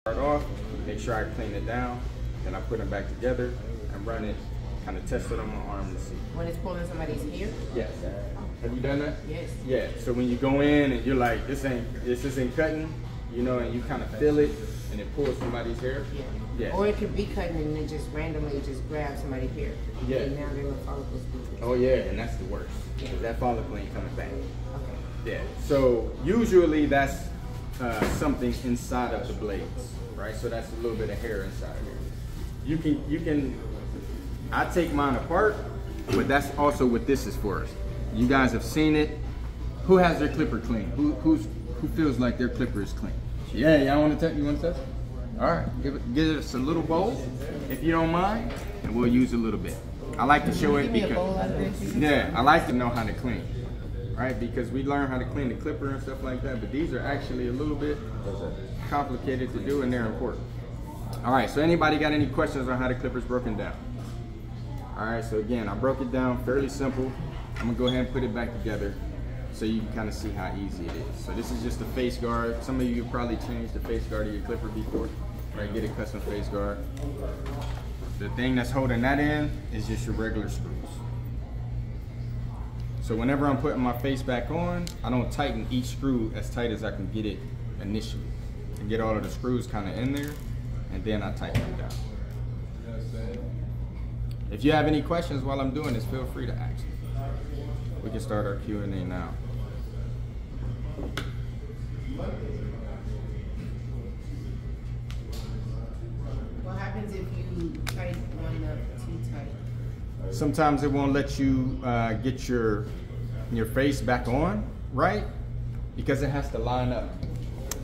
Start off, make sure I clean it down, then I put them back together and run it, kind of test it on my arm to see. When it's pulling somebody's hair? Yes. Have you done that? Yes. Yeah, so when you go in and you're like, this isn't cutting, you know, and you kind of feel it and it pulls somebody's hair. Yeah. Yeah. Or it could be cutting and it just randomly just grab somebody's hair. Yeah. And now their little follicles moving. Oh yeah, and that's the worst. Yeah. That follicle ain't coming back. Okay. Yeah, so usually that's something inside of the blades, right? So that's a little bit of hair inside of here. You can, I take mine apart, but that's also what this is for. You guys have seen it. Who has their clipper clean? Who feels like their clipper is clean? Yeah, y'all want to test? You want to test? All right, give us a little bowl, if you don't mind, and we'll use a little bit. I like to show it because, yeah, I like to know how to clean, right? Because we learn how to clean the clipper and stuff like that, but these are actually a little bit complicated to do, and they're important. All right, so anybody got any questions on how the clipper's broken down? All right, so again, I broke it down fairly simple. I'm gonna go ahead and put it back together so you can kind of see how easy it is. So this is just a face guard. Some of you have probably changed the face guard of your clipper before, right? Get a custom face guard. The thing that's holding that in is just your regular screws. So whenever I'm putting my face back on, I don't tighten each screw as tight as I can get it initially. And get all of the screws kind of in there, and then I tighten it down. If you have any questions while I'm doing this, feel free to ask me. We can start our Q&A now. What happens if you tighten one up too tight? Sometimes it won't let you get your face back on, right? Because it has to line up.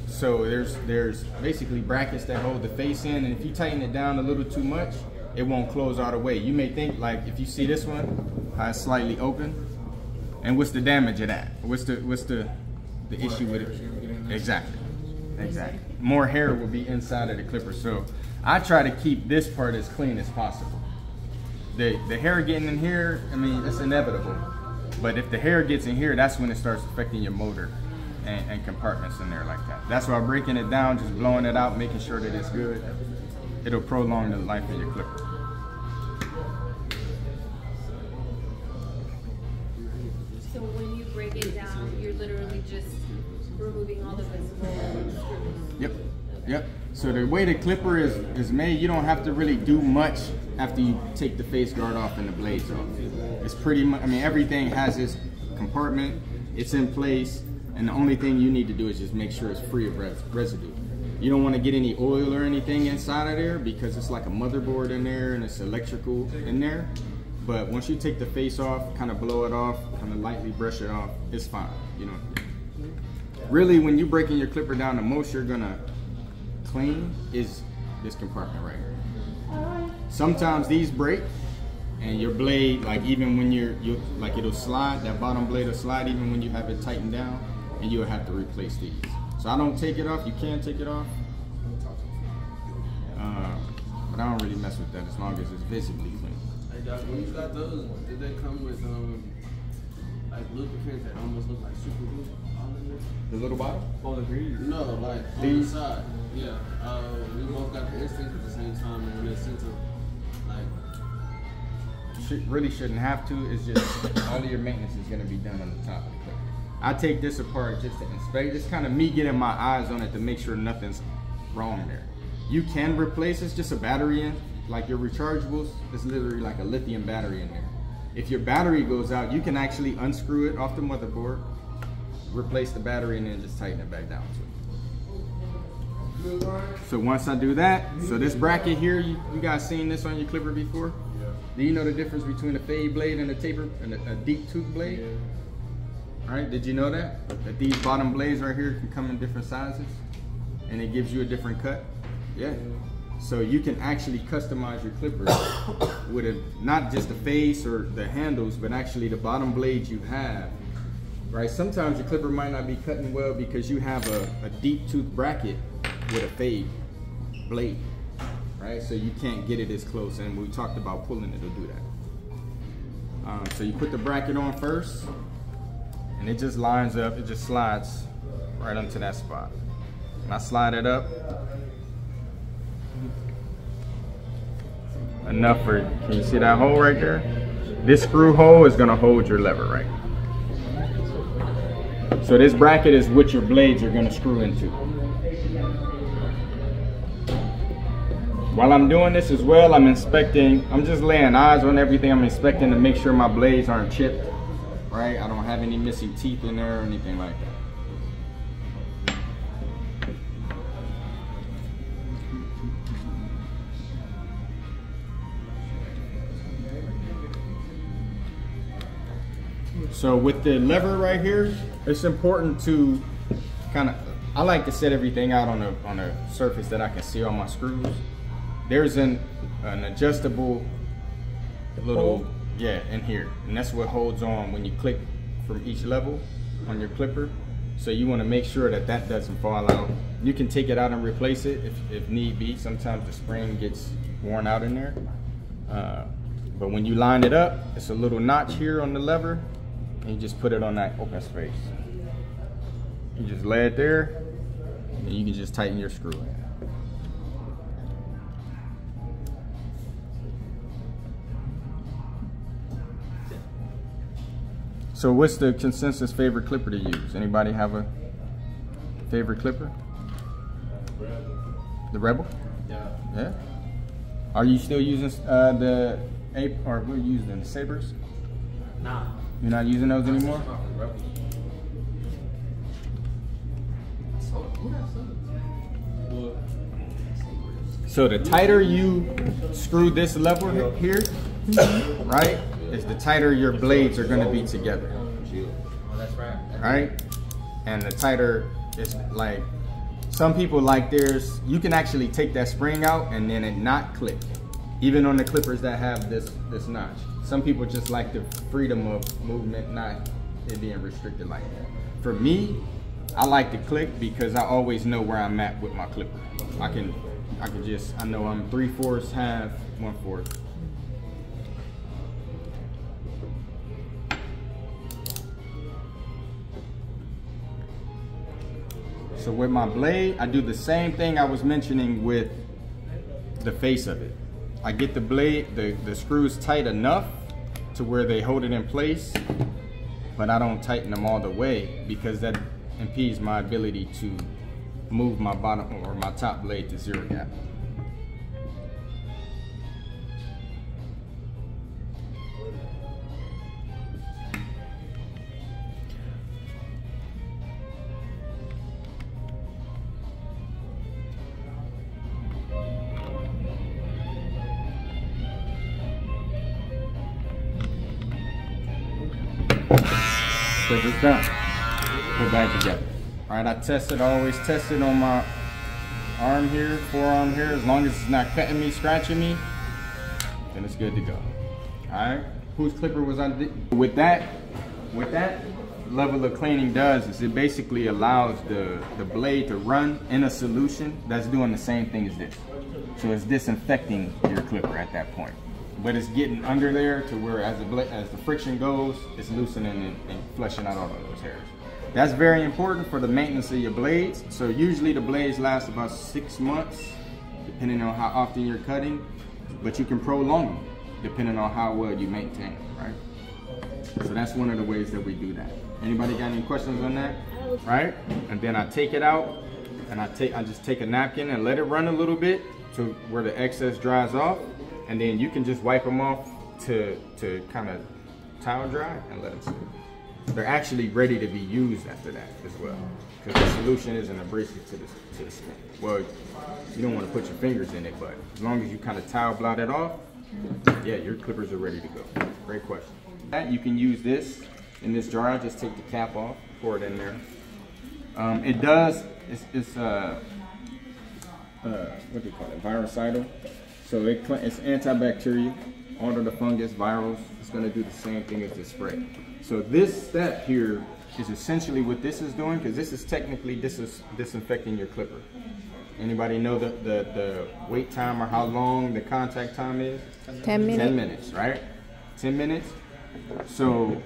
So there's basically brackets that hold the face in, and if you tighten it down a little too much, it won't close all the way. You may think, like, if you see this one, how it's slightly open, and what's the damage of that? What's the issue with it? Exactly. More hair will be inside of the clipper. So I try to keep this part as clean as possible. The hair getting in here, I mean, it's inevitable. But if the hair gets in here, that's when it starts affecting your motor and compartments in there like that. That's why breaking it down, just blowing it out, making sure that it's good, it'll prolong the life of your clipper. So when you break it down, you're literally just removing all the visible screws? Yep. So the way the clipper is made, you don't have to really do much after you take the face guard off and the blades off. It's pretty much, I mean, everything has its compartment, it's in place, and the only thing you need to do is just make sure it's free of residue. You don't want to get any oil or anything inside of there because it's like a motherboard in there and it's electrical in there. But once you take the face off, kind of blow it off, kind of lightly brush it off, it's fine. You know, really when you're breaking your clipper down, the most you're gonna clean is this compartment right here. Sometimes these break and your blade, like even when you're like it'll slide, that bottom blade will slide even when you have it tightened down, and you'll have to replace these. So I don't take it off. You can take it off, but I don't really mess with that as long as it's visibly clean. Hey Doc, when you got those, did they come with like lubricants that almost look like super glue? The little bottle? No, like on the side. Yeah. We both got the instincts at the same time, and when they sent them, like. Really shouldn't have to. It's just all of your maintenance is going to be done on the top of the clipper. I take this apart just to inspect. It's kind of me getting my eyes on it to make sure nothing's wrong there. You can replace it's just a battery in, like your rechargeables. It's literally like a lithium battery in there. If your battery goes out, you can actually unscrew it off the motherboard, replace the battery, and then just tighten it back down to it. So once I do that, so this bracket here, you guys seen this on your clipper before? Yeah. Do you know the difference between a fade blade and a taper and a deep tooth blade? Yeah. All right, did you know that? That these bottom blades right here can come in different sizes and it gives you a different cut? Yeah. So you can actually customize your clipper with not just the face or the handles, but actually the bottom blades you have, right? Sometimes your clipper might not be cutting well because you have a deep tooth bracket with a fade blade, right? So you can't get it as close, and we talked about pulling it to do that. So you put the bracket on first, and it just lines up, it just slides right onto that spot. And I slide it up, enough for, can you see that hole right there? This screw hole is gonna hold your lever right. So this bracket is what your blades are gonna screw into. While I'm doing this as well, I'm inspecting, I'm just laying eyes on everything. I'm inspecting to make sure my blades aren't chipped, right? I don't have any missing teeth in there or anything like that. So with the lever right here, it's important to kind of, I like to set everything out on a surface that I can see all my screws. There's an adjustable little, yeah, in here. And that's what holds on when you click from each level on your clipper. So you want to make sure that that doesn't fall out. You can take it out and replace it if need be. Sometimes the spring gets worn out in there. But when you line it up, it's a little notch here on the lever. And you just put it on that open space. You just lay it there, and you can just tighten your screw in. So what's the consensus favorite clipper to use? Anybody have a favorite clipper? The Rebel? Yeah. Yeah? Are you still using the Ape, or what are you using, the Sabres? Nah. You're not using those anymore? So the tighter you screw this lever here, right, is the tighter your blades are gonna be together. Oh, that's right. Right? And the tighter, it's like, some people like theirs, you can actually take that spring out and then it not click. Even on the clippers that have this notch. Some people just like the freedom of movement, not it being restricted like that. For me, I like to click because I always know where I'm at with my clipper. I can just, I know I'm 3/4, half, 1/4. So with my blade, I do the same thing I was mentioning with the face of it. I get the blade, the screws tight enough to where they hold it in place, but I don't tighten them all the way because that impedes my ability to move my bottom or my top blade to zero gap. Put this down, put back together. All right, I always test it on my arm here, forearm here. As long as it's not cutting me, scratching me, then it's good to go. All right, whose clipper was I? With that level of cleaning does is it basically allows the blade to run in a solution that's doing the same thing as this. So it's disinfecting your clipper at that point. But it's getting under there to where as the friction goes, it's loosening and flushing out all of those hairs. That's very important for the maintenance of your blades. So usually the blades last about 6 months, depending on how often you're cutting, but you can prolong them depending on how well you maintain it, right? So that's one of the ways that we do that. Anybody got any questions on that? Right? And then I take it out and I just take a napkin and let it run a little bit to where the excess dries off. And then you can just wipe them off to kind of towel dry and let them sit. They're actually ready to be used after that as well, because the solution isn't abrasive to the skin. Well, you don't want to put your fingers in it, but as long as you kind of towel blot it off, yeah, your clippers are ready to go. Great question. You can use this in this jar. Just take the cap off, pour it in there. It does. It's what do you call it? Virucidal. So it's antibacterial, all of the fungus, virals, it's gonna do the same thing as the spray. So this step here is essentially what this is doing, because this is technically disinfecting your clipper. Anybody know the wait time or how long the contact time is? 10 minutes. 10 minutes, right? 10 minutes. So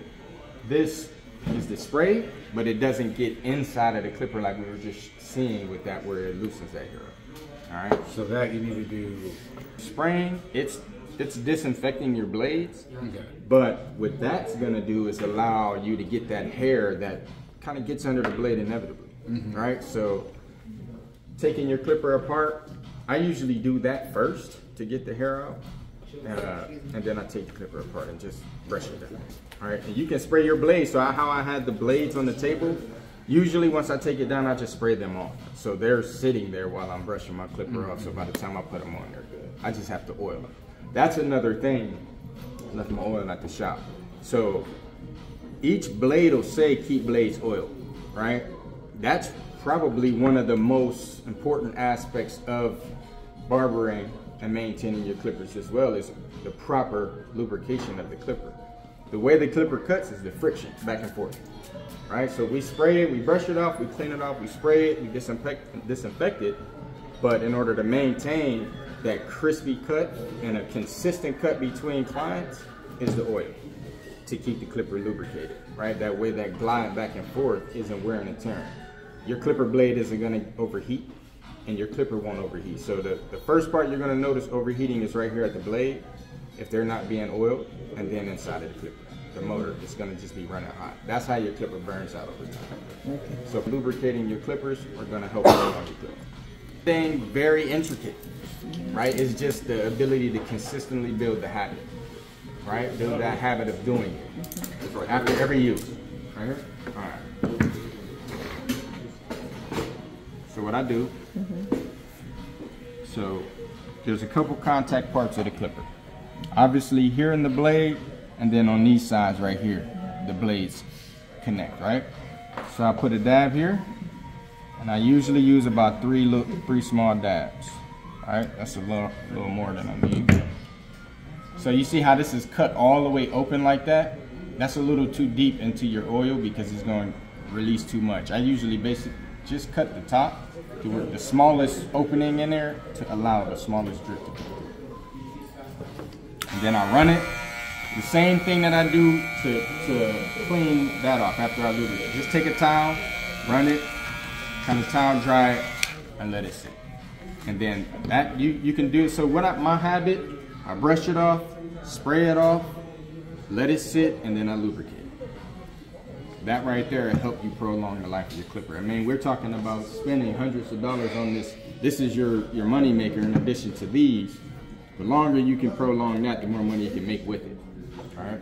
this is the spray, but it doesn't get inside of the clipper like we were just seeing with that where it loosens that hair. All right. So that you need to do. Spraying, it's it's disinfecting your blades. Okay. But what that's gonna do is allow you to get that hair that kind of gets under the blade inevitably, right? So taking your clipper apart, I usually do that first to get the hair out, and then I take the clipper apart and just brush it down. All right, and you can spray your blades. So how I had the blades on the table, usually once I take it down, I just spray them off. So they're sitting there while I'm brushing my clipper off. So by the time I put them on, they're good. I just have to oil them. That's another thing. I left my oil at the shop. So each blade will say keep blades oiled, right? That's probably one of the most important aspects of barbering and maintaining your clippers as well, is the proper lubrication of the clipper. The way the clipper cuts is the friction back and forth, right? So we spray it, we brush it off, we clean it off, we spray it, we disinfect it, but in order to maintain that crispy cut and a consistent cut between clients is the oil to keep the clipper lubricated, right? That way that glide back and forth isn't wearing and tearing. Your clipper blade isn't gonna overheat, and your clipper won't overheat. So the first part you're gonna notice overheating is right here at the blade, if they're not being oiled, and then inside of the clipper. The motor is gonna just be running hot. That's how your clipper burns out over time. Okay. So lubricating your clippers are gonna help you on your clipper. Thing very intricate, right? It's just the ability to consistently build the habit, right? Build that habit of doing it after every use. Right here? All right. So what I do, so there's a couple contact parts of the clipper. Obviously here in the blade, and then on these sides right here, the blades connect, right? So I put a dab here, and I usually use about three small dabs. All right, that's a little more than I need. So you see how this is cut all the way open like that? That's a little too deep into your oil because it's going to release too much. I usually basically just cut the top to the smallest opening in there to allow the smallest drip to come through. And then I run it. The same thing that I do to clean that off after I lubricate. Just take a towel, run it, kind of towel dry it, and let it sit. And then that you can do. So my habit, I brush it off, spray it off, let it sit, and then I lubricate it. That right there will help you prolong the life of your clipper. I mean, we're talking about spending hundreds of dollars on this. This is your money maker in addition to these. The longer you can prolong that, the more money you can make with it. All right,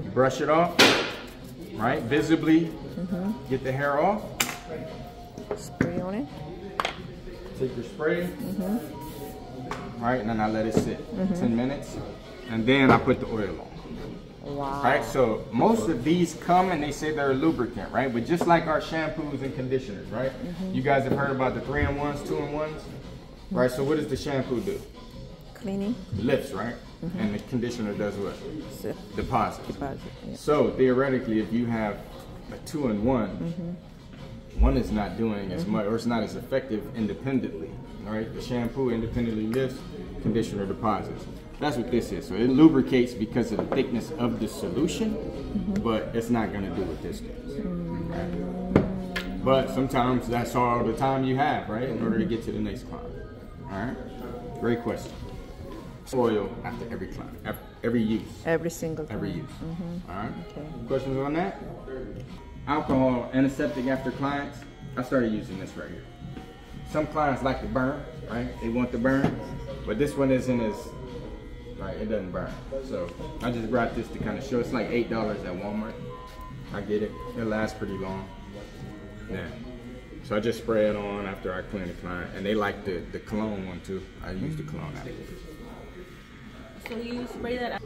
you brush it off, right? Visibly get the hair off. Spray on it. Take your spray, right, and then I let it sit 10 minutes, and then I put the oil on. Wow. Right, so most of these come and they say they're a lubricant, right? But just like our shampoos and conditioners, right? You guys have heard about the 3-in-1s, 2-in-1s, right? So what does the shampoo do? Cleaning. It lifts, right? And the conditioner does what? Deposits. Deposit, yeah. So theoretically, if you have a 2-in-1, one is not doing as much, or it's not as effective independently, right? The shampoo independently lifts, conditioner deposits. That's what this is. So it lubricates because of the thickness of the solution, but it's not gonna do what this does. Right? But sometimes that's all the time you have, right? In order to get to the next climb. All right, great question. Oil after every climb, after every use. Every single time. Every use. All right. Okay. Questions on that? Alcohol antiseptic after clients. I started using this right here. Some clients like to burn, right? They want to burn, but this one isn't as, right? It doesn't burn. So I just brought this to kind of show. It's like $8 at Walmart. I get it. It lasts pretty long. Yeah. So I just spray it on after I clean the client, and they like the cologne one too. I use the cologne afterwards. So you spray that out.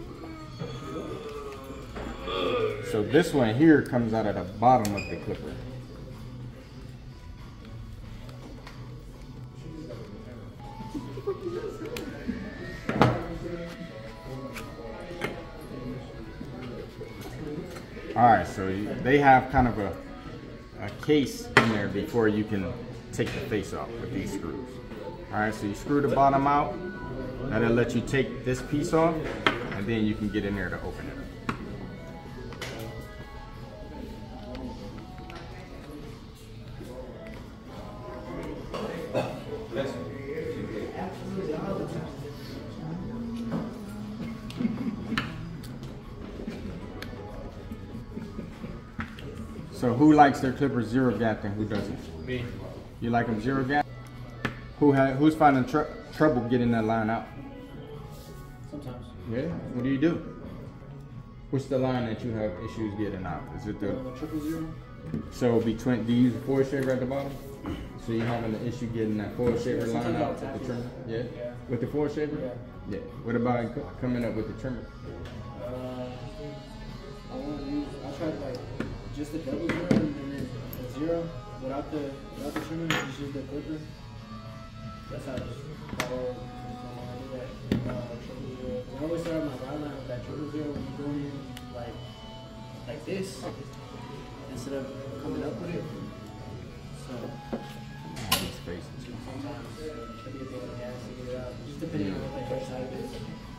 So this one here comes out of the bottom of the clipper. All right, so they have kind of a case in there before you can take the face off with these screws. All right, so you screw the bottom out. That'll let you take this piece off, and then you can get in there to open it up. So who likes their clippers zero gap and who doesn't? Me. You like them zero gap? Who's finding trouble getting that line out? Sometimes. Yeah. What do you do? What's the line that you have issues getting out? Is it the 000? so between? Do you use a foil shaver at the bottom? So you're having an issue getting that foil shaver line out with the trimmer? Yeah. With the foil shaver? Yeah. What about coming up with the trimmer? I tried like just the double zero and then the zero without the trimmer, just use the clipper. That's how I just follow when I do that. Triple zero. I always start my ride line with that triple zero when you're going in like this instead of coming up with it. So sometimes maybe a bit of gas to get it out, just depending on what the hair type is.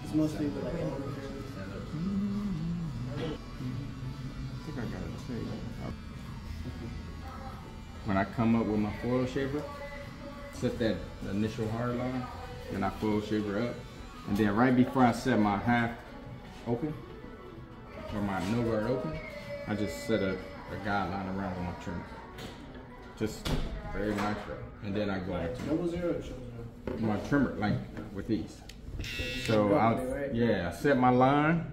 It's mostly with like when I come up with my foil shaver, set that initial hard line, then I foil shaver up, and then right before I set my half open or my no guard open, I just set a guideline around with my trimmer. Just very micro, and then I go into double zero or triple zero? my trimmer, like with these. So I set my line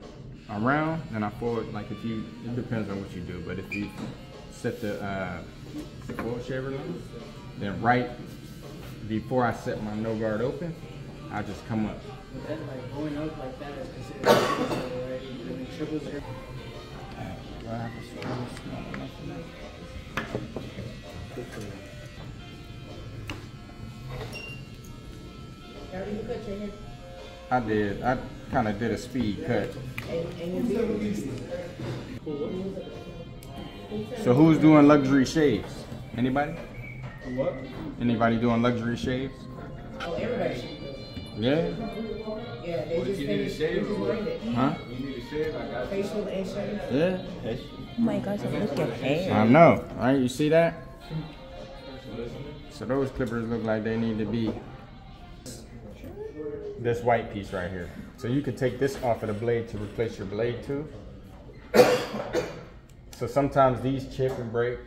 around, and I foil it. Like it depends on what you do, but if you set the foil shaver line, then right before I set my no guard open, I just come up. But that, like going up like that is considered triple zero, right? And then triple zero. Gary, you cut your hair. I did. I kind of did a speed cut. And your beard. So who's doing luxury shaves? Anybody? What? Anybody doing luxury shaves? Oh, everybody. Yeah. Yeah, they just finished. They just learned it. Huh? You need a shave? I got Facial and shave. Yeah. Oh my gosh, look at hair. I know, right? You see that? So those clippers look like they need to be this white piece right here. So you can take this off of the blade to replace your blade too. So sometimes these chip and break,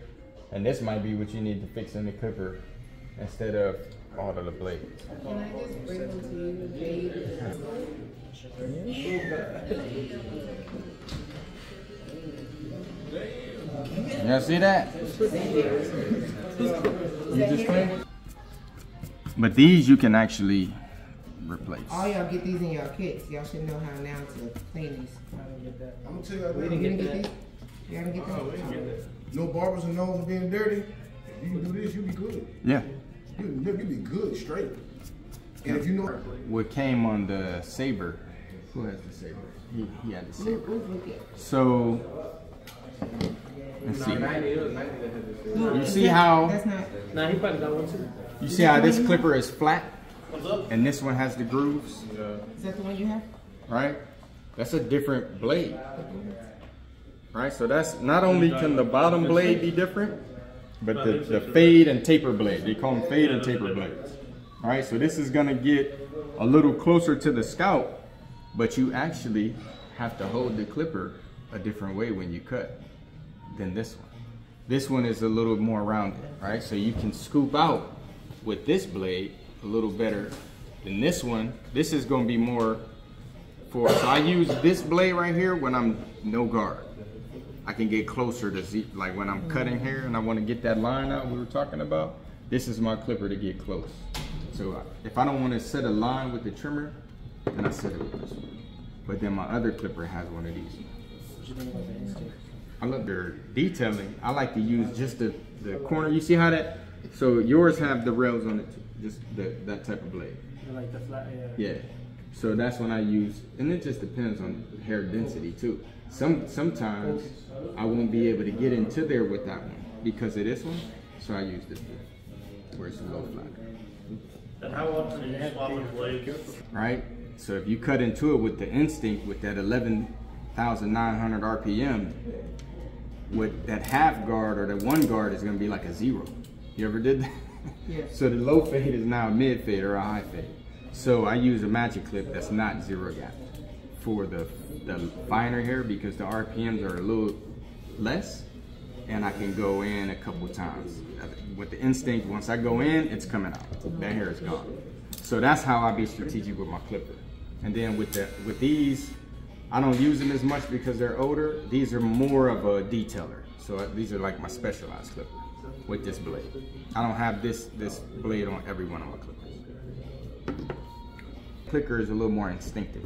and this might be what you need to fix in the clipper instead of all of the blades. Can I just bring them to you, babe? Y'all see that? You just clean? But these you can actually replace. All y'all get these in y'all kits. Y'all should know how now to clean these. I didn't get that. I'm gonna tell you, You didn't get these? You didn't get those? no barbers and nose being dirty. You can do this, you'll be good. Yeah. You'll be good, straight. And if you know, What came on the Saber? Who has the Saber? He had the Saber. Who's looking? So let's see. 90, it was 90 that had this thing. You see how That's not. Nah, he probably got one too. you see how this clipper is flat, and this one has the grooves, Is that the one you have? right? That's a different blade, right? So that's not only can the bottom blade be different, but the fade and taper blade. They call them fade and taper blades. All right, so this is gonna get a little closer to the scalp, but you actually have to hold the clipper a different way when you cut than this one. This one is a little more rounded, right? So you can scoop out with this blade a little better than this one. This is gonna be more for, so I use this blade right here when I'm no guard. I can get closer to like when I'm cutting hair and I wanna get that line out we were talking about, this is my clipper to get close. So if I don't wanna set a line with the trimmer, then I set it with this one. But then my other clipper has one of these. I love their detailing. I like to use just the corner. You see how that, so yours have the rails on it too, just that type of blade. Like the flat, yeah. Yeah. So that's when I use, and it just depends on hair density too. Sometimes I won't be able to get into there with that one because of this one, so I use this one where it's a little flatter. And how often do you swap the blades? Right? So if you cut into it with the Instinct with that 11,900 RPM, with that half guard or the one guard is gonna be like a 0. You ever did that? Yeah. So the low fade is now a mid fade or a high fade. So I use a magic clip that's not 0 gap for the finer hair because the RPMs are a little less. and I can go in a couple times. With the instinct, once I go in, it's coming out. That hair is gone. So that's how I be strategic with my clipper. And then with these, I don't use them as much because they're older. These are more of a detailer. So these are like my specialized clipper with this blade. I don't have this blade on every one of my clippers. Clicker is a little more instinctive,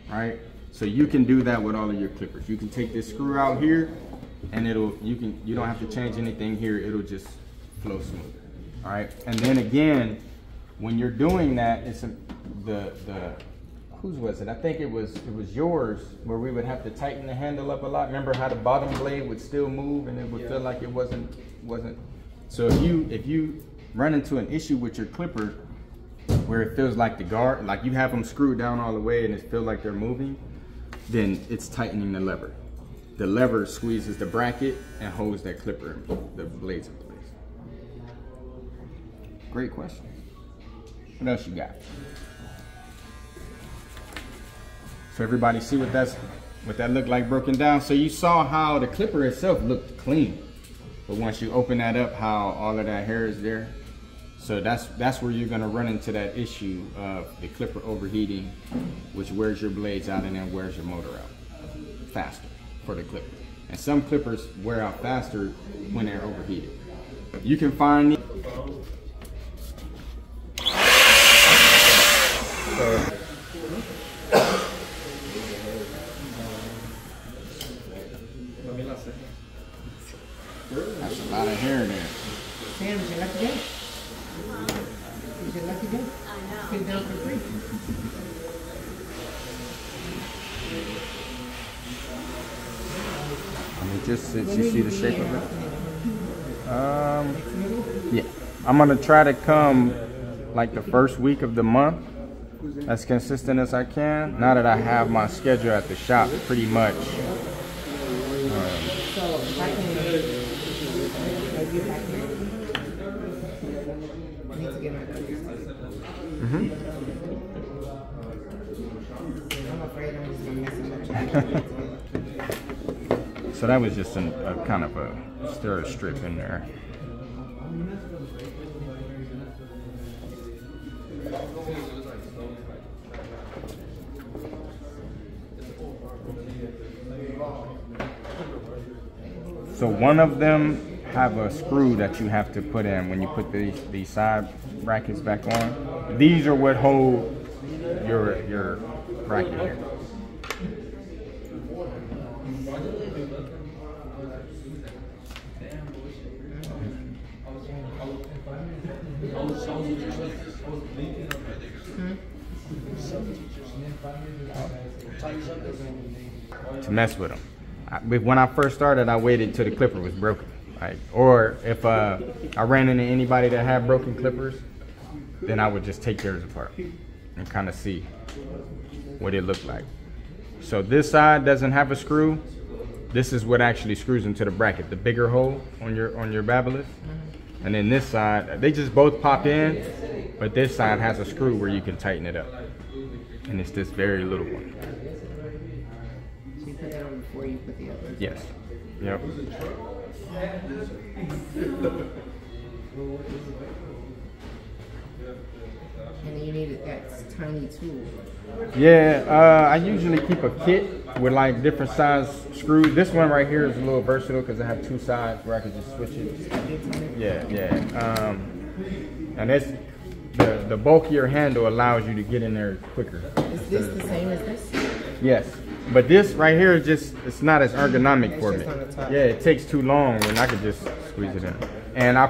right? So you can do that with all of your clippers. You can take this screw out here, and you don't have to change anything here. It'll just flow smoother, all right? And then again, when you're doing that, it's whose was it? I think it was yours, where we would have to tighten the handle up a lot. Remember how the bottom blade would still move and it would feel like it wasn't. So if you run into an issue with your clipper where it feels like the guard, like you have them screwed down all the way and it feels like they're moving, then it's tightening the lever. The lever squeezes the bracket and holds that clipper, the blades in place. Great question. What else you got? So everybody see what that looked like broken down? So you saw how the clipper itself looked clean, but once you open that up, how all of that hair is there. So that's where you're gonna run into that issue of the clipper overheating, which wears your blades out and then wears your motor out faster for the clipper. And some clippers wear out faster when they're overheated. You can find that's a lot of hair there. Sam, it's your lucky day. It's your lucky day. I know. Sit down for free. I mean, just since you see the shape of it. Yeah, I'm gonna try to come like the first week of the month, as consistent as I can. Now that I have my schedule at the shop pretty much. So if I can get back here, I need to get my cookies. I'm afraid I'm just gonna mess it up. So that was just a kind of a stir strip in there. So one of them have a screw that you have to put in when you put these side brackets back on. These are what hold your bracket here. To mess with them. When I first started, I waited till the clipper was broken. Right? Or if I ran into anybody that had broken clippers, then I would just take theirs apart and kind of see what it looked like. So this side doesn't have a screw. This is what actually screws into the bracket, the bigger hole on your Babyliss. And then this side, they just both pop in, but this side has a screw where you can tighten it up. And it's this very little one. So you put that on before you put the other. Yes. Yep. And you need that tiny tool. Yeah, I usually keep a kit with like different size screws. This one right here is a little versatile because I have two sides where I can just switch it. Yeah. And it's the bulkier handle allows you to get in there quicker. Is this the same as this? Yes, but this right here is just, it's not as ergonomic for me. It's just on the top. Yeah, it takes too long when I could just squeeze it in. And I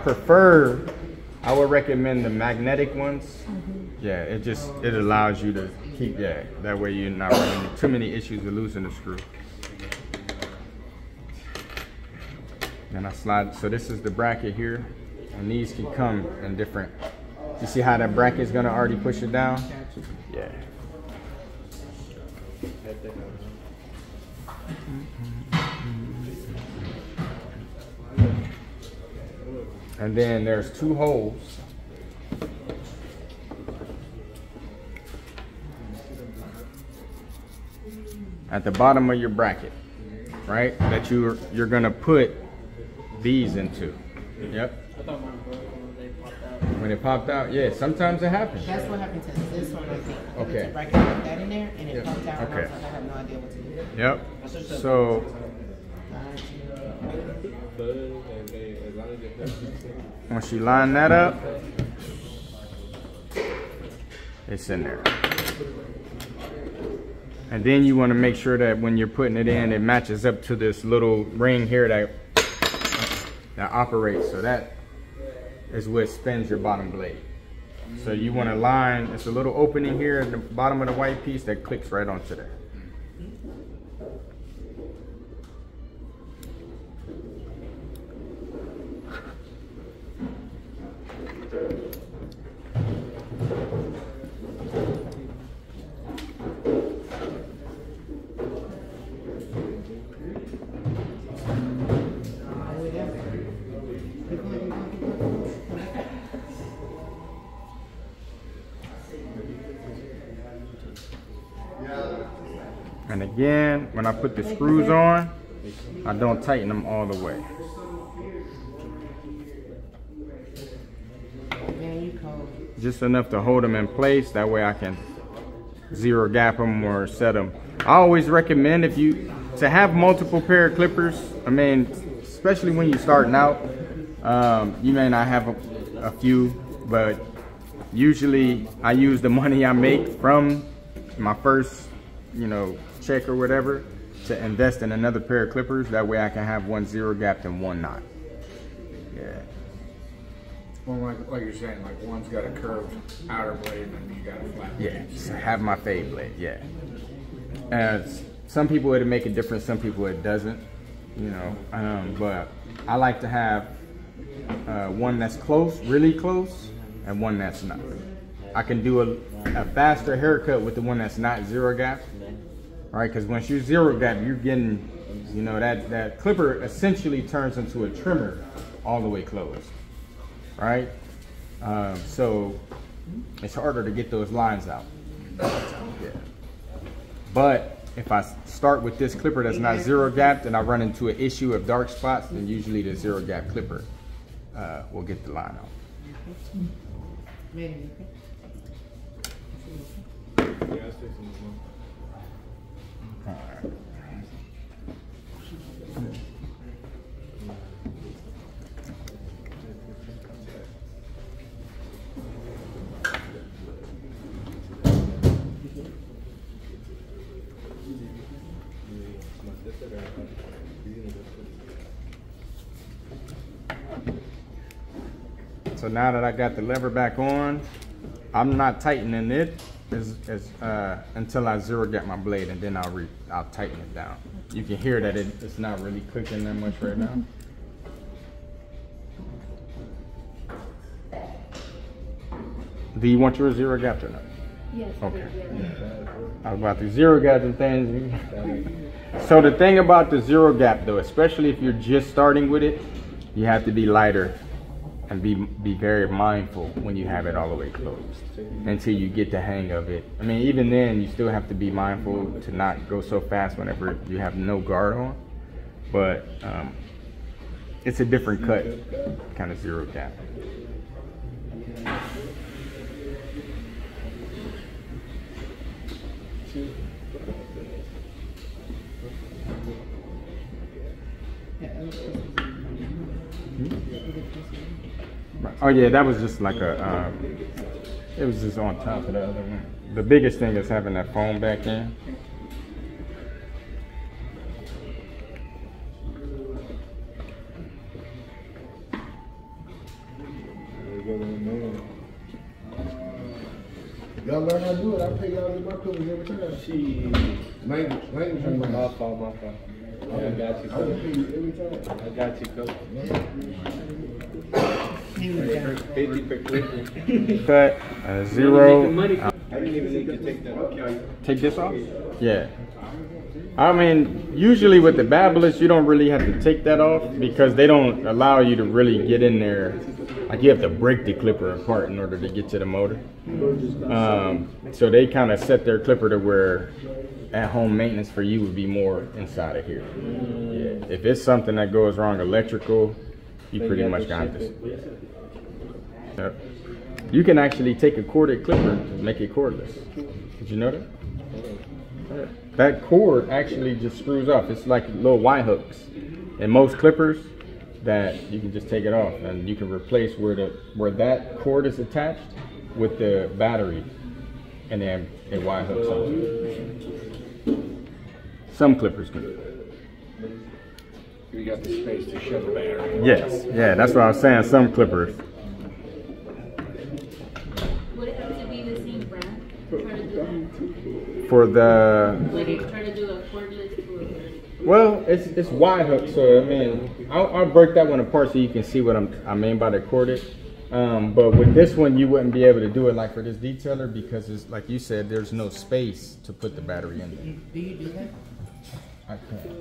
would recommend the magnetic ones. Yeah, it allows you to keep, that way you're not running into too many issues with losing the screw. Then I slide, so this is the bracket here, and these can come in different, you see how that bracket is gonna already push it down? Yeah. And then there's two holes. At the bottom of your bracket, right? That you're gonna put these in two. Yep. I thought mine broke when they popped out. When it popped out, yeah, sometimes it happens. That's what happened to this one, I think. I Okay. put bracket like that in there, and it popped out, and I Okay. was like, I have no idea what to do. Yep. So once you line that up, it's in there. And then you want to make sure that when you're putting it in, it matches up to this little ring here that operates. So that is what spins your bottom blade. So you want to line, it's a little opening here at the bottom of the white piece that clicks right onto there. And again, when I put the screws on, I don't tighten them all the way. Man, you cold. Just enough to hold them in place. That way I can zero gap them or set them. I always recommend to have multiple pair of clippers. I mean, especially when you're starting out, you may not have a few, but usually I use the money I make from my first, check or whatever to invest in another pair of clippers. That way I can have one zero gapped and one not. Yeah. Well, like you're saying, like one's got a curved outer blade and you got a flat blade. Yeah, just have my fade blade, yeah. As some people it'll make a difference, some people it doesn't, but I like to have one that's close, really close, and one that's not. I can do a faster haircut with the one that's not zero gap, right? Because once you're zero gap, you're getting, that clipper essentially turns into a trimmer all the way closed, right? So it's harder to get those lines out. Yeah. But if I start with this clipper that's not zero gapped and I run into an issue of dark spots, then usually the zero gap clipper will get the line out. Man, So now that I got the lever back on, I'm not tightening it until I zero gap my blade, and then I'll tighten it down. You can hear that it's not really clicking that much right now. Do you want your zero gapped or not? Yes. Okay. Yeah. I was about to zero gap and things. So the thing about the zero gap though, especially if you're just starting with it, you have to be lighter and be very mindful when you have it all the way closed until you get the hang of it. I mean, even then you still have to be mindful to not go so fast whenever you have no guard on, but it's a different cut, kind of zero gap. Oh yeah, that was just like it was just on top of the other one. The biggest thing is having that foam back in. Y'all learn how to do it. I pay y'all my clippers every time. Language. My fault. I got you, I will pay you every time. I got you, coach. 50 per clipper. Cut, zero. I didn't even need to take that off. Take this off? Yeah. I mean, usually with the Babyliss, you don't really have to take that off because they don't allow you to really get in there. Like you have to break the clipper apart in order to get to the motor. So they kind of set their clipper to where at-home maintenance for you would be more inside of here. Yeah. If it's something that goes wrong electrical, you pretty much got this. Yep. You can actually take a corded clipper and make it cordless. Did you know that? That cord actually just screws off. It's like little Y hooks. And most clippers, that you can just take it off and you can replace where that cord is attached with the battery, and then it Y hooks onto it. Some clippers can do it. You got the space to shove the battery. Yes, yeah, that's what I was saying. Some clippers. Would it have to be the same brand? Try to do For the that? Like try to do a cordless for. well, it's Y hook, so I mean, I'll break that one apart so you can see what I mean by the corded. But with this one, you wouldn't be able to do it like for this detailer because it's like you said, there's no space to put the battery in there. Do you do that? I can't.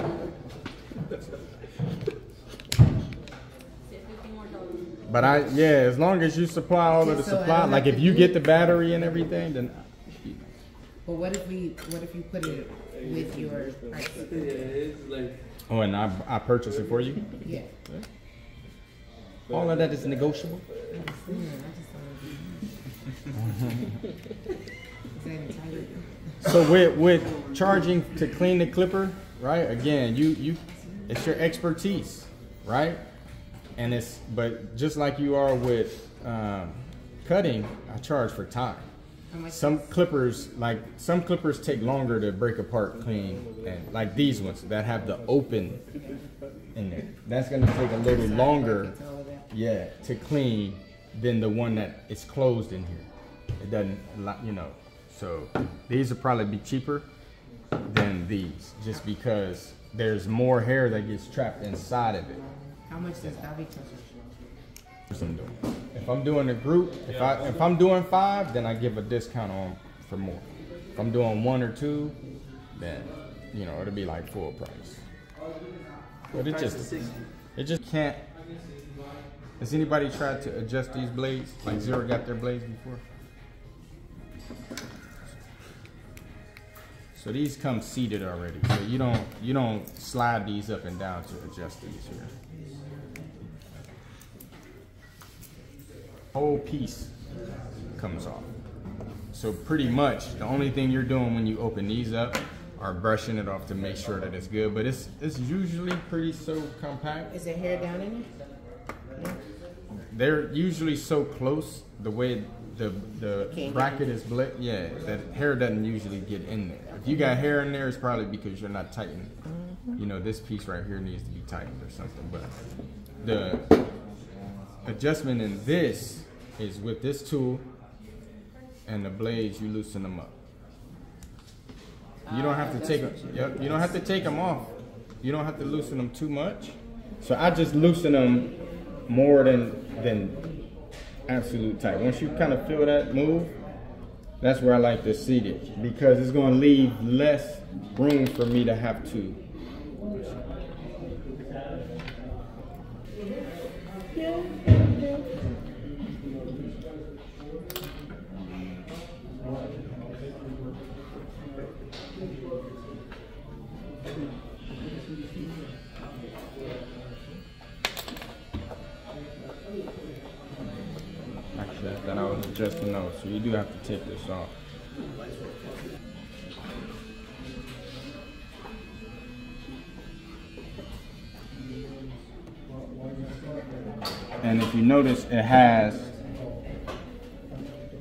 But as long as you supply all of the So I supply, don't like have if to you do- get the battery and everything, then But what if you put it with your price? oh, and I purchase it for you. Yeah. All of that is negotiable. So with charging to clean the clipper, right? Again, it's your expertise, right? And but just like you are with cutting, I charge for time. Some clippers take longer to break apart clean, and like these ones that have the open in there. That's gonna take a little longer, yeah, to clean than the one that is closed in here. It doesn't, so these will probably be cheaper than these, just because there's more hair that gets trapped inside of it. How much does Gavi cost? If I'm doing a group, if I'm doing 5, then I give a discount on for more. If I'm doing 1 or 2, then it'll be like full price. But it just can't. Has anybody tried to adjust these blades? Like Zero got their blades before? So these come seated already. So you don't slide these up and down to adjust these here. Whole piece comes off. So pretty much the only thing you're doing when you open these up are brushing it off to make sure that it's good. But it's usually pretty so compact. Is there hair down in it? No? They're usually so close the way the bracket is split. Yeah, that hair doesn't usually get in there. If you got hair in there, it's probably because you're not tightening. This piece right here needs to be tightened or something. But the adjustment in this is with this tool and the blades, you loosen them up. You don't have to take them. Yep, you don't have to take them off. You don't have to loosen them too much. So I just loosen them more than absolute tight. Once you kind of feel that move, that's where I like to seat it, because it's going to leave less room for me to have to. Actually, I thought I was adjusting those, so you do have to take this off. And if you notice, it has,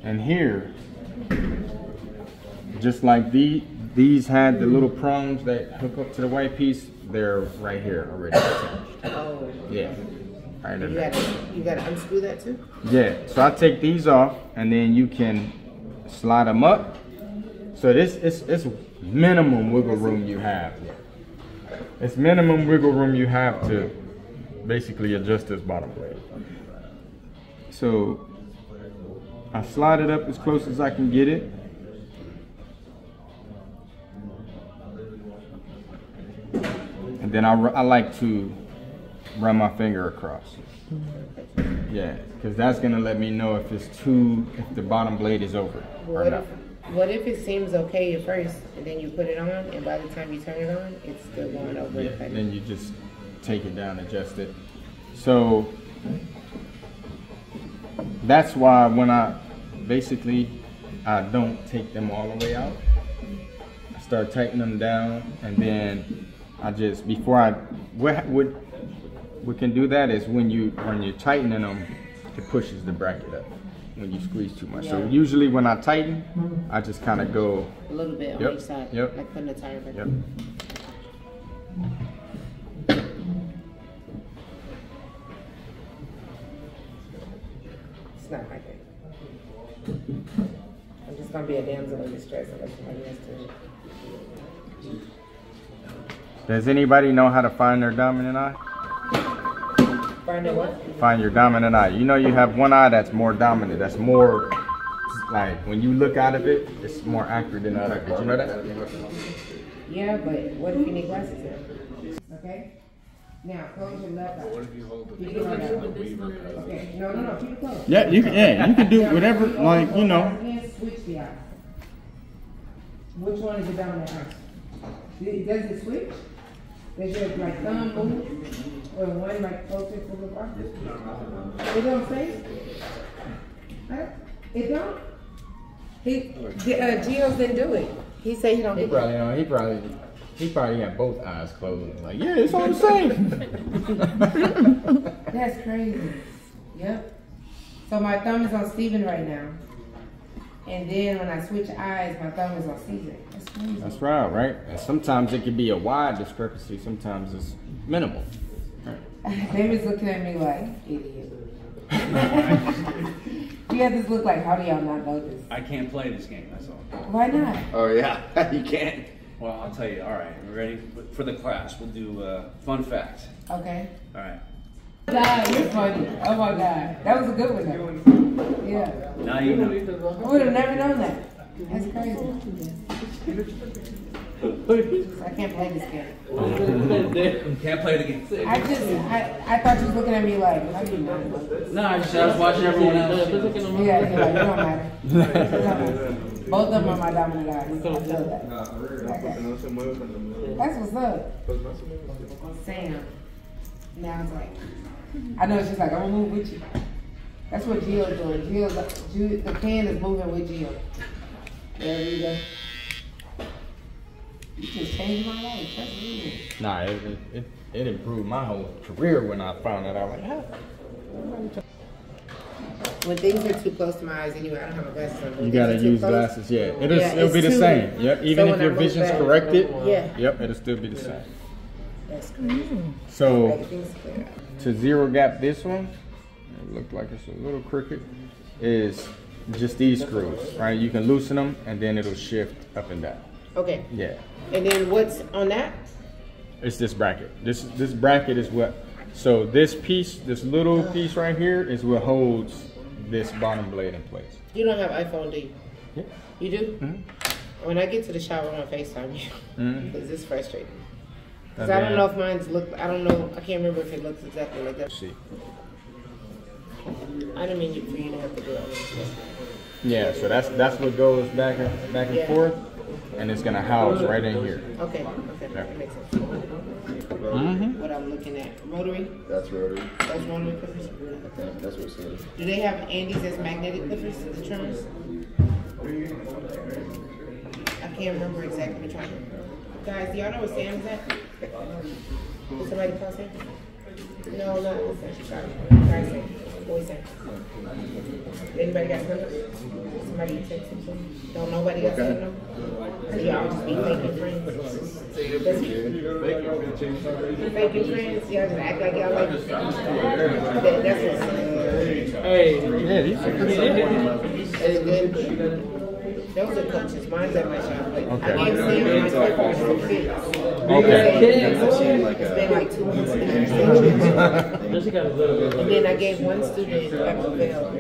and here, just like these had the little prongs that hook up to the white piece, they're right here already attached. Oh. Yeah. Right in there. You gotta unscrew that too? Yeah, so I take these off and then you can slide them up. So this it's minimum wiggle room you have. It's minimum wiggle room you have to basically adjust this bottom blade. So I slide it up as close as I can get it. And then I like to run my finger across. Yeah, because that's gonna let me know if if the bottom blade is over or not. What if it seems okay at first, and then you put it on, and by the time you turn it on, it's still going over? Yeah, then you just take it down, adjust it. So That's why when I don't take them all the way out. I start tightening them down, and then I just what we can do that is when you're tightening them, it pushes the bracket up when you squeeze too much. So usually when I tighten, I just kind of go A little bit on each side. Yep. Like putting a tire back. Yep. It's not like that. I'm just gonna be a damsel in distress unless somebody has to. Does anybody know how to find their dominant eye? Find out what? Find your dominant eye. You know you have one eye that's more dominant. That's more like when you look out of it, it's more accurate than the other. Did you know that? Yeah, but what if you need glasses then? Okay? Now close your left eye. What if you hold You can hold that one. Okay. No, keep it closed. Yeah, you can do whatever, like, you know. Switch the eye. Which one is the dominant eye? Does it switch? Does your like thumb move? Or one like closer to the bar? It don't say? It don't? Gio's didn't do it. He said he don't He do it. probably had both eyes closed. Like, yeah, it's all the same. That's crazy. Yep. So my thumb is on Steven right now. And then when I switch eyes, my thumb is on Caesar. That's crazy. That's right? And sometimes it can be a wide discrepancy. Sometimes it's minimal. David's looking at me like, idiot. You have this look like, how do y'all not know this? I can't play this game, that's all. Why not? Oh yeah, you can't. Well, I'll tell you, all right, we're ready for the class. We'll do fun facts. Okay. All right. God, you're funny. Oh my God. That was a good one though. Yeah. Now you know. I would have never known that. That's crazy. I can't play this game. Can't play the game. I thought you was looking at me like, how do you know? No, I was watching everyone else. Yeah, you're like, it don't matter. It don't matter. Both of them are my dominant eyes. I feel that. Okay. That's what's up. Sam. Now it's like, I know she's like, I'm gonna move with you. That's what Gio's doing. The pen is moving with Gio. There we go. You just changed my life. That's weird. Nah, it improved my whole career when I found that out. Like, When things are too close to my eyes, anyway, I don't have my glasses on. you gotta use glasses, yeah. It'll be the same. Yep, even if your vision's corrected, yep, it'll still be the same. That's crazy. So, to zero gap this one, it looked like it's a little crooked, is just these screws, right? You can loosen them and then it'll shift up and down. Okay. Yeah. And then what's on that? It's this bracket. This bracket is what, so this piece, this little piece right here is what holds this bottom blade in place. You don't have iPhone, do you? Yeah. You do? Mm-hmm. When I get to the shower, I'm gonna FaceTime you. Because it's frustrating. Because And I don't then- know if mine's look, I don't know, I can't remember if it looks exactly like that. See. I didn't mean for you to have to do it. Yeah, so that's what goes back and Yeah. forth, and it's gonna house right in here. Okay, that makes sense. Mm-hmm. What I'm looking at, rotary? That's rotary. Those rotary clippers? Okay, that's what it says. Do they have Andes as magnetic clippers, the trimmers? I can't remember exactly which one. Guys, do y'all know where Sam's at? Did somebody call Sam? No, not Sam. Sorry, Sam. Boy Sam. Anybody got his number? Somebody you text him to? Don't nobody got his number? So y'all just be faking friends. Faking friends? Y'all just act like y'all like that's what's Yeah, these are good. That's good. Those are coaches. Mine's at my shop. Like, Okay. I gave Sam my clippers to fix. Okay. It's been like 2 months now. And then I gave one student at Lavelle.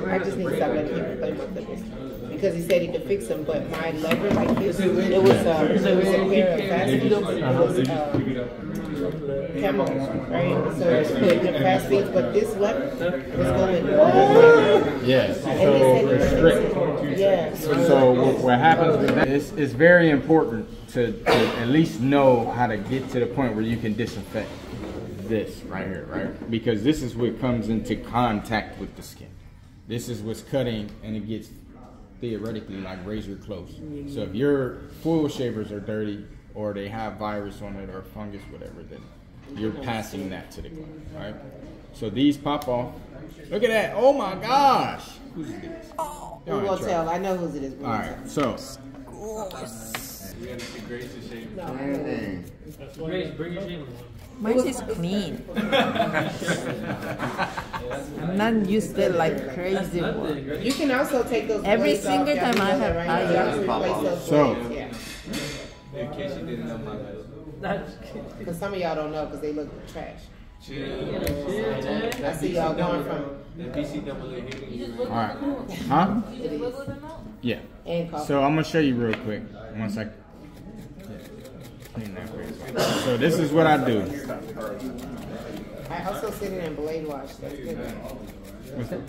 I just need to stop letting him play my clippers. Because he said he could fix them, but my lever like this, it was a pair of fast feet. It was camels, right? So it's put in fast feet, but this lever was going Yes. And he said he could fix it. Yeah. So what happens with that is it's very important to at least know how to get to the point where you can disinfect. this right here, right? Because this is what comes into contact with the skin. This is what's cutting, and it gets theoretically like razor close. So if your foil shavers are dirty or they have virus on it or fungus, whatever, then you're passing that to the client, right? So these pop off. Look at that! Oh my gosh! Who's this? We will tell. I know whose it is. All right, so. Grace, bring your shave. Mine is clean. I'm not used to like crazy one. You can also take those Every blades off. single Y'all time can I do that have- right I now. Y'all can use- replace those So- blades, yeah. In case you didn't know my bad. Because some of y'all don't know because they look trash. I see y'all going from All right. Huh? Yeah. and coffee. So I'm gonna show you real quick. One second. Clean that quick. So this is what I do. I also sit it in blade wash. That's good. What's that?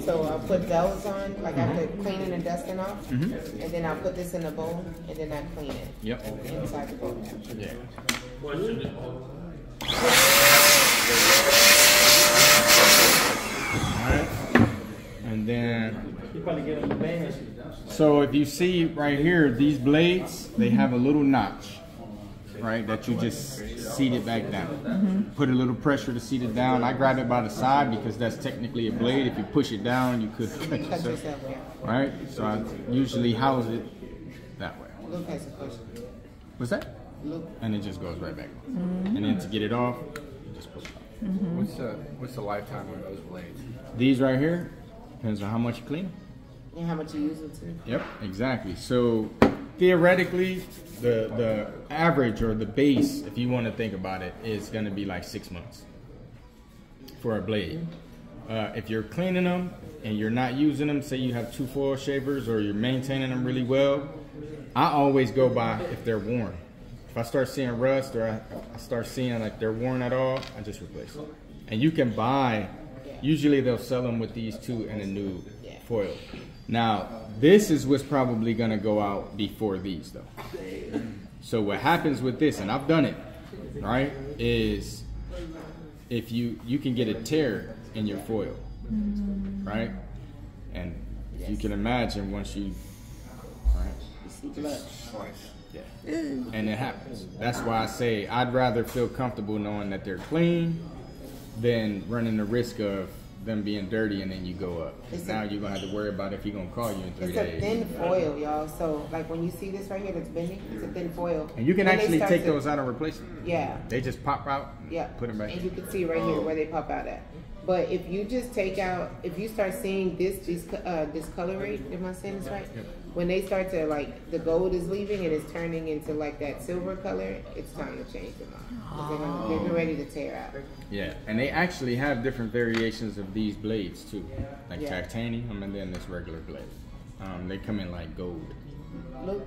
So I'll put those on, like after cleaning and dusting off, and then I'll put this in a bowl, and then I clean it Yep. inside the bowl. Yeah. Alright. And then, You probably get them the band. so if you see right here, these blades, they have a little notch, right, that you just seat it back down. Put a little pressure to seat it down. I grab it by the side because that's technically a blade. If you push it down, you could cut Cut yourself, yourself, yeah. right? So I usually house it that way. Luke has a question. What's that? Luke. And it just goes right back. And then to get it off, you just push it off. What's the lifetime of those blades? These right here, depends on how much you clean. And how much you use it to. Yep, exactly. So theoretically, the average or the base, if you want to think about it, is going to be like 6 months for a blade. If you're cleaning them and you're not using them, say you have 2 foil shavers or you're maintaining them really well, I always go by if they're worn. If I start seeing rust or I start seeing like they're worn at all, I just replace them. And you can buy, usually they'll sell them with these 2 and a new foil. Now, this is what's probably gonna go out before these though. So what happens with this, and I've done it, right, is if you can get a tear in your foil, right? And you can imagine once you, right? Yeah. And it happens. That's why I say I'd rather feel comfortable knowing that they're clean than running the risk of them being dirty and then you go up. Now you're gonna have to worry about if he's gonna call you in 3 It's days. a thin foil, y'all. So, like when you see this right here that's bending, it's a thin foil. And you can When they actually start take to- those out and replace them. Yeah. They just pop out. Yeah. Put them back. And you can see right here where they pop out at. But if you just take out, if you start seeing this discolorate, am I saying this right? Yep. When they start to like, the gold is leaving and it's turning into like that silver color, it's time to change them out. 'Cause they're getting ready to tear out. Yeah, and they actually have different variations of these blades too, like Yeah. titanium and then this regular blade. They come in like gold. Look,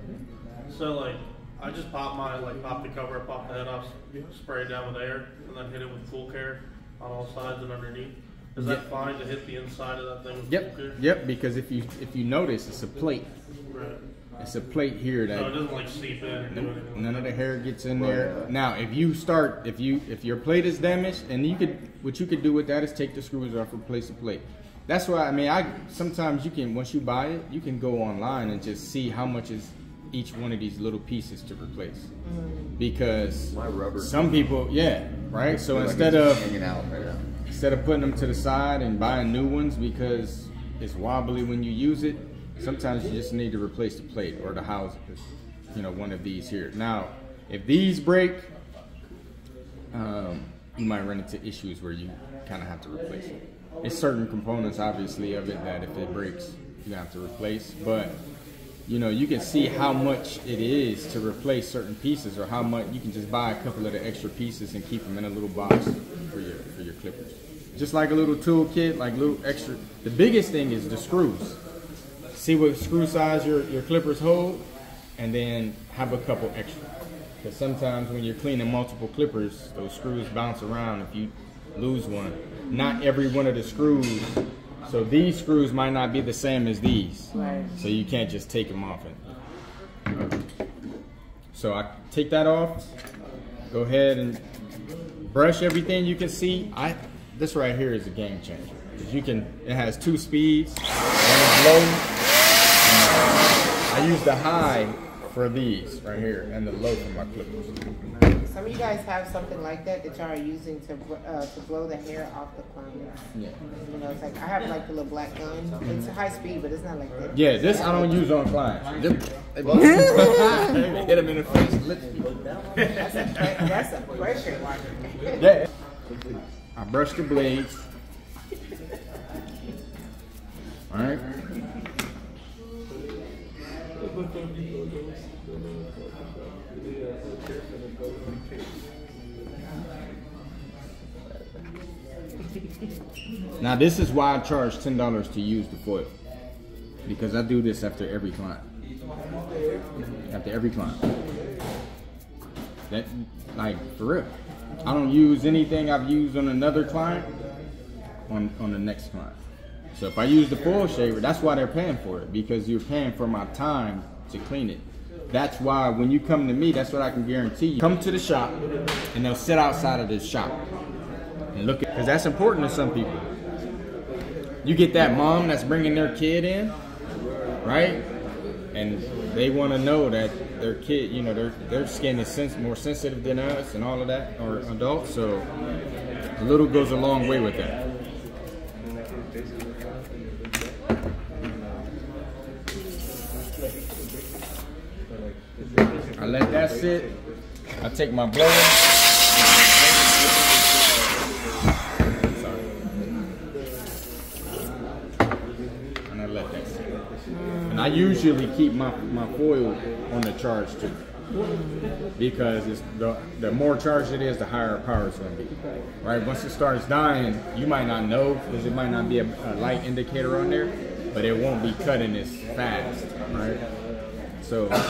So like, I just pop the cover, pop the head off, spray it down with air, and then hit it with full care on all sides and underneath. Is that Yep. fine to hit the inside of that thing with Yep, full care? yep. Because if you notice, it's a plate. Right. It's a plate here So it that doesn't like seep in or do anything. none of the hair gets in there. Now, if your plate is damaged, and what you could do with that is take the screws off, replace the plate. That's why sometimes you can, once you buy it, you can go online and just see how much is each one of these little pieces to replace. Because My rubber. some people, yeah, right. So Like instead it's of hanging out right now. Instead of putting them to the side and buying new ones because it's wobbly when you use it, sometimes you just need to replace the plate or the housing. One of these here. Now, if these break, you might run into issues where you kind of have to replace it. It's certain components, obviously, of it that if it breaks, you have to replace. But you can see how much it is to replace certain pieces, or how much you can just buy a couple of the extra pieces and keep them in a little box for your clippers. Just like a little tool kit, like little extra. The biggest thing is the screws. See what screw size your clippers hold, and then have a couple extra. Because sometimes when you're cleaning multiple clippers, those screws bounce around if you lose one. Not every one of the screws. So these screws might not be the same as these. Right. So you can't just take them off. So I take that off. Go ahead and brush everything, you can see, this right here is a game changer. It has 2 speeds, one is low. I use the high for these right here and the low for my clippers. Some of you guys have something like that y'all are using to blow the hair off the clients. Yeah. You know, it's like I have like the little black gun. It's high speed, but it's not like that. Yeah, this I don't use on clients. Hit them in the face. That's a pressure marker. Yeah. I brush the blades. All right. Now this is why I charge $10 to use the foil, because I do this after every client. After every client. That, like, for real. I don't use anything I've used on another client on the next client. So if I use the foil shaver, that's why they're paying for it, because you're paying for my time to clean it. That's why when you come to me, that's what I can guarantee you. Come to the shop and they'll sit outside of this shop and look at, because that's important to some people. You get that mom that's bringing their kid in, right? And they want to know that their kid, you know, their skin is more sensitive than us and all of that, or adults. So a little goes a long way with that. I let that sit. I take my blower. Sorry. And I let that sit. And I usually keep my foil on the charge too, because it's the more charged it is, the higher power it's going to be. Right? Once it starts dying, you might not know, because it might not be a light indicator on there, but it won't be cutting as fast. Right? So